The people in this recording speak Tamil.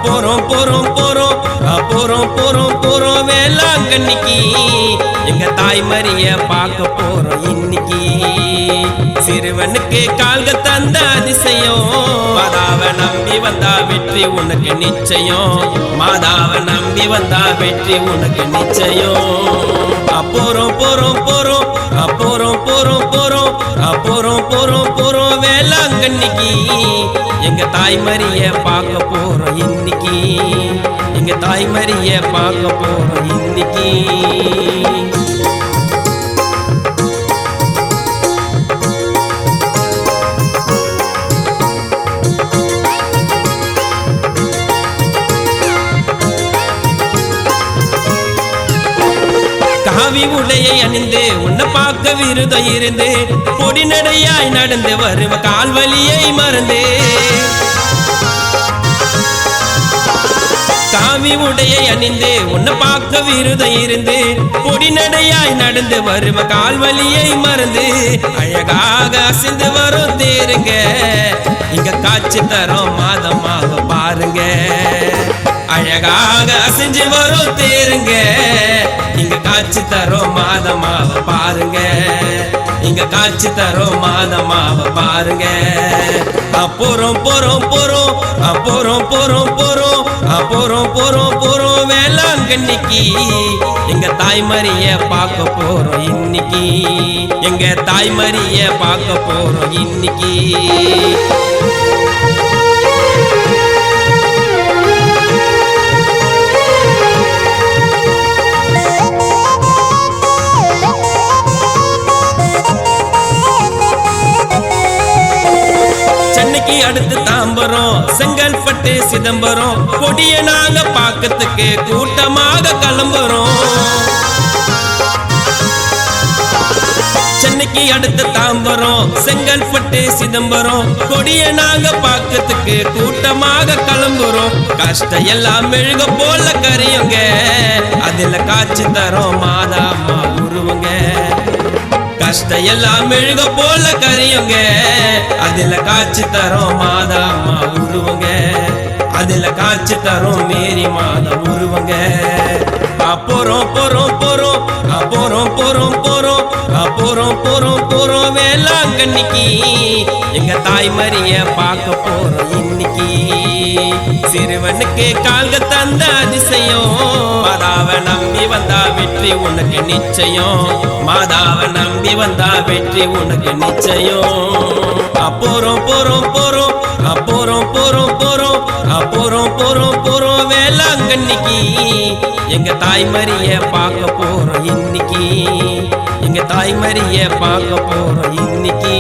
போறோம் போறோம் போறோம் போறோம் போறோம் போறோம் வேளாங்கண்ணிக்கு எங்க தாய்மரிய பார்க்க போறோம் இன்னைக்கு. சிறுவனுக்கு கால்கள் தந்த அதிசயம், மாதாவை நம்பி வந்தா வெற்றி உனக்கு நிச்சயம், மாதாவை நம்பி வந்தா வெற்றி உனக்கு நிச்சயம். போறோம் போறோம் போறோம் போறோம் போறோம் போறோம் போறோம் போறோம் போறோம் வேளாங்கண்ணிக்கு எங்க தாய்மரிய பார்க்க போறோம் இன்னைக்கு, எங்க தாய்மரிய பார்க்க போறோம் இன்னைக்கு. காவி உடையை அணிந்து உன்னை பார்க்க விருதம் இருந்து பொடி நடையாய் நடந்து வருவ கால்வலியை மறந்து. காவி உடையை அணிந்து உன்னை பார்க்க விருதம் இருந்து பொடி நடையாய் நடந்து வருவ கால்வலியை மறந்து. அழகாக அசைந்து வரும் தேருங்க இங்க காட்சி தரோம் மாதமாக பாருங்க. அழகாக அசைஞ்சு வரும் தேருங்க இங்க காட்சி தரோம் மாதமாக பாருங்க, இங்க காட்சி தரோம் மாதமாக பாருங்க. போறோம் போறோம் போறோம் போறோம் போறோம் போறோம் போறோம் போறோம் போறோம் வேளாங்கண்ணிக்கு எங்க தாய்மரிய பார்க்க போறோம் இன்னைக்கு, எங்க தாய்மரிய பார்க்க போறோம் இன்னைக்கு. சென்னைக்கு அடுத்து தாம்பரம், செங்கல்பட்டு, சிதம்பரம் கொடிய நாங்க பாக்கத்துக்கு கூட்டமாக கிளம்புறோம். சென்னைக்கு அடுத்து தாம்பரம், செங்கல்பட்டு, சிதம்பரம் கொடிய நாங்க பாக்கத்துக்கு கூட்டமாக கிளம்புறோம். கஷ்டம் எல்லாம் மெழுக போல கரையுங்க அதுல காட்சி தரோம் மாதாமா உருவங்க. கஷ்டம் எல்லாம் மெழுக போல கரையுங்க அதுல காட்சி தரோம் மாதாமா உருவங்க, அதுல காட்சி தரோம் மேரி மாதா உருவங்க. போறோம் போறோம் போறோம் போறோம் போறோம் போறோம் போறோம் போறோம் போறோம் வேளாங்கண்ணிக்கு எங்க தாய்மரிய பார்க்க போறோம் இன்னைக்கு. சிறுவனுக்கு கால்கள் தந்த அதிசயம், மாதாவை நம்பி வந்தா வெற்றி உனக்கு நிச்சயம், மாதாவை நம்பி வந்தா வெற்றி உனக்கு நிச்சயம். போறோம் போறோம் போறோம் போறோம் போறோம் போறோம் போறோம் போறோம் போறோம் வேளாங்கண்ணிக்கு எங்க தாய்மரிய பார்க்க போறோம் இன்னைக்கு, எங்க தாய்மரிய பார்க்க போறோம் இன்னைக்கு.